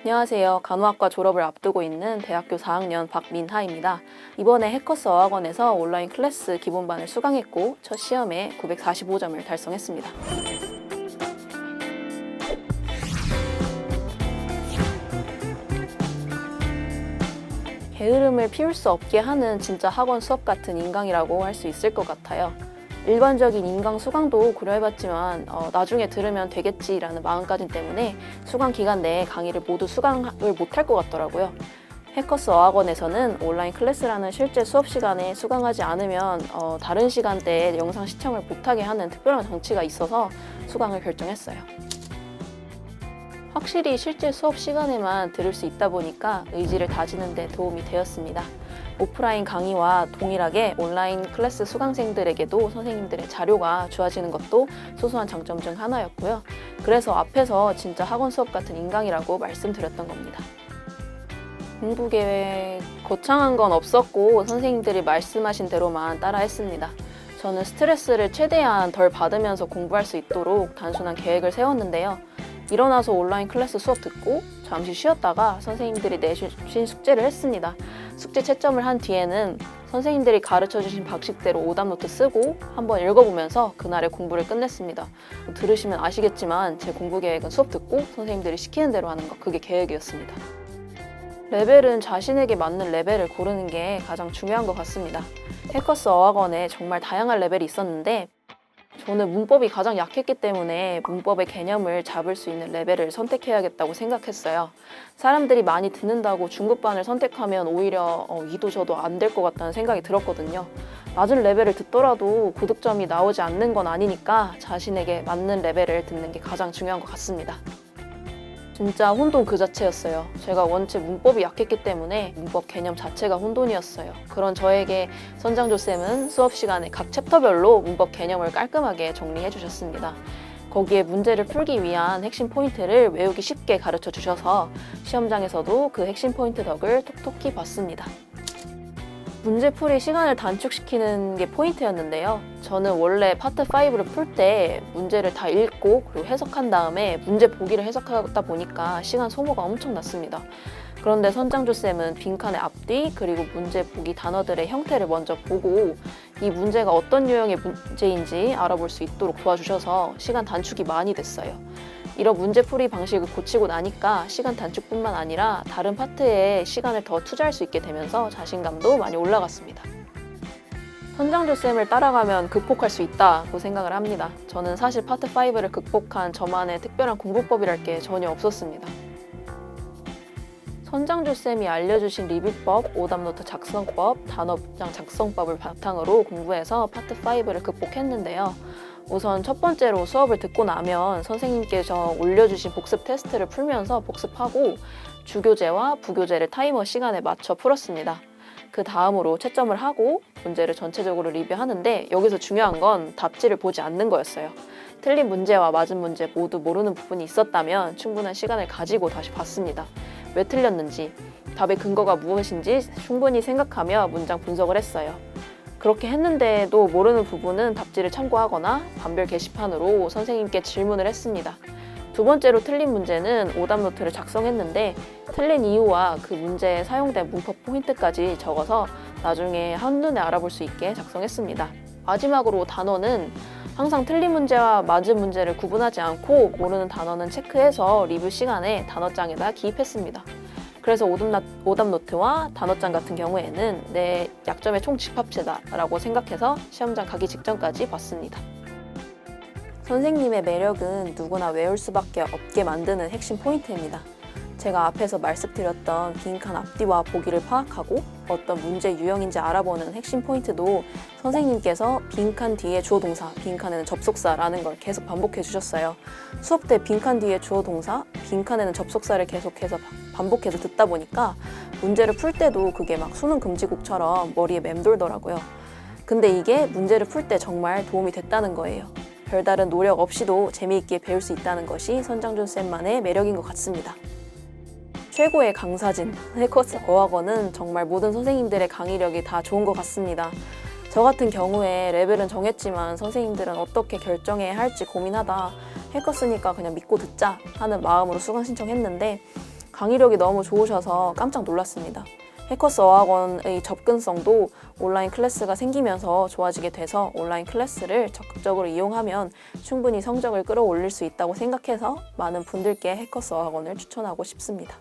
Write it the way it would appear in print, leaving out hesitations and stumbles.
안녕하세요. 간호학과 졸업을 앞두고 있는 대학교 4학년 박민하입니다. 이번에 해커스 어학원에서 온라인 클래스 기본반을 수강했고 첫 시험에 945점을 달성했습니다. 게으름을 피울 수 없게 하는 진짜 학원 수업 같은 인강이라고 할 수 있을 것 같아요. 일반적인 인강 수강도 고려해봤지만 나중에 들으면 되겠지라는 마음가짐 때문에 수강 기간 내에 강의를 모두 수강을 못할 것 같더라고요. 해커스 어학원에서는 온라인 클래스라는 실제 수업 시간에 수강하지 않으면 다른 시간대에 영상 시청을 못하게 하는 특별한 장치가 있어서 수강을 결정했어요. 확실히 실제 수업 시간에만 들을 수 있다 보니까 의지를 다지는 데 도움이 되었습니다. 오프라인 강의와 동일하게 온라인 클래스 수강생들에게도 선생님들의 자료가 주어지는 것도 소소한 장점 중 하나였고요. 그래서 앞에서 진짜 학원 수업 같은 인강이라고 말씀드렸던 겁니다. 공부 계획 거창한 건 없었고 선생님들이 말씀하신 대로만 따라했습니다. 저는 스트레스를 최대한 덜 받으면서 공부할 수 있도록 단순한 계획을 세웠는데요. 일어나서 온라인 클래스 수업 듣고 잠시 쉬었다가 선생님들이 내주신 숙제를 했습니다. 숙제 채점을 한 뒤에는 선생님들이 가르쳐주신 방식대로 오답노트 쓰고 한번 읽어보면서 그날의 공부를 끝냈습니다. 들으시면 아시겠지만 제 공부 계획은 수업 듣고 선생님들이 시키는 대로 하는 거, 그게 계획이었습니다. 레벨은 자신에게 맞는 레벨을 고르는 게 가장 중요한 것 같습니다. 해커스 어학원에 정말 다양한 레벨이 있었는데 저는 문법이 가장 약했기 때문에 문법의 개념을 잡을 수 있는 레벨을 선택해야겠다고 생각했어요. 사람들이 많이 듣는다고 중급반을 선택하면 오히려 이도 저도 안 될 것 같다는 생각이 들었거든요. 낮은 레벨을 듣더라도 고득점이 나오지 않는 건 아니니까 자신에게 맞는 레벨을 듣는 게 가장 중요한 것 같습니다. 진짜 혼돈 그 자체였어요. 제가 원체 문법이 약했기 때문에 문법 개념 자체가 혼돈이었어요. 그런 저에게 선장조 쌤은 수업 시간에 각 챕터별로 문법 개념을 깔끔하게 정리해 주셨습니다. 거기에 문제를 풀기 위한 핵심 포인트를 외우기 쉽게 가르쳐 주셔서 시험장에서도 그 핵심 포인트 덕을 톡톡히 봤습니다. 문제풀이 시간을 단축시키는 게 포인트였는데요. 저는 원래 파트 5를 풀 때 문제를 다 읽고 그리고 해석한 다음에 문제 보기를 해석하다 보니까 시간 소모가 엄청 났습니다. 그런데 선장조쌤은 빈칸의 앞뒤 그리고 문제 보기 단어들의 형태를 먼저 보고 이 문제가 어떤 유형의 문제인지 알아볼 수 있도록 도와주셔서 시간 단축이 많이 됐어요. 이런 문제풀이 방식을 고치고 나니까 시간 단축뿐만 아니라 다른 파트에 시간을 더 투자할 수 있게 되면서 자신감도 많이 올라갔습니다. 선장조쌤을 따라가면 극복할 수 있다고 생각을 합니다. 저는 사실 파트 5를 극복한 저만의 특별한 공부법이랄 게 전혀 없었습니다. 선장조쌤이 알려주신 리뷰법, 오답노트 작성법, 단어장 작성법을 바탕으로 공부해서 파트 5를 극복했는데요. 우선 첫 번째로 수업을 듣고 나면 선생님께서 올려주신 복습 테스트를 풀면서 복습하고 주교재와 부교재를 타이머 시간에 맞춰 풀었습니다. 그 다음으로 채점을 하고 문제를 전체적으로 리뷰하는데 여기서 중요한 건 답지를 보지 않는 거였어요. 틀린 문제와 맞은 문제 모두 모르는 부분이 있었다면 충분한 시간을 가지고 다시 봤습니다. 왜 틀렸는지, 답의 근거가 무엇인지 충분히 생각하며 문장 분석을 했어요. 그렇게 했는데도 모르는 부분은 답지를 참고하거나 반별 게시판으로 선생님께 질문을 했습니다. 두 번째로 틀린 문제는 오답노트를 작성했는데 틀린 이유와 그 문제에 사용된 문법 포인트까지 적어서 나중에 한눈에 알아볼 수 있게 작성했습니다. 마지막으로 단어는 항상 틀린 문제와 맞은 문제를 구분하지 않고 모르는 단어는 체크해서 리뷰 시간에 단어장에다 기입했습니다. 그래서 오답노트와 단어장 같은 경우에는 내 약점의 총집합체다라고 생각해서 시험장 가기 직전까지 봤습니다. 선생님의 매력은 누구나 외울 수밖에 없게 만드는 핵심 포인트입니다. 제가 앞에서 말씀드렸던 빈칸 앞뒤와 보기를 파악하고 어떤 문제 유형인지 알아보는 핵심 포인트도 선생님께서 빈칸 뒤에 주어 동사, 빈칸에는 접속사라는 걸 계속 반복해 주셨어요. 수업 때 빈칸 뒤에 주어 동사, 빈칸에는 접속사를 계속해서 반복해서 듣다 보니까 문제를 풀 때도 그게 막 수능 금지곡처럼 머리에 맴돌더라고요. 근데 이게 문제를 풀 때 정말 도움이 됐다는 거예요. 별다른 노력 없이도 재미있게 배울 수 있다는 것이 선장준 쌤만의 매력인 것 같습니다. 최고의 강사진, 해커스 어학원은 정말 모든 선생님들의 강의력이 다 좋은 것 같습니다. 저 같은 경우에 레벨은 정했지만 선생님들은 어떻게 결정해야 할지 고민하다 해커스니까 그냥 믿고 듣자 하는 마음으로 수강 신청했는데 강의력이 너무 좋으셔서 깜짝 놀랐습니다. 해커스 어학원의 접근성도 온라인 클래스가 생기면서 좋아지게 돼서 온라인 클래스를 적극적으로 이용하면 충분히 성적을 끌어올릴 수 있다고 생각해서 많은 분들께 해커스 어학원을 추천하고 싶습니다.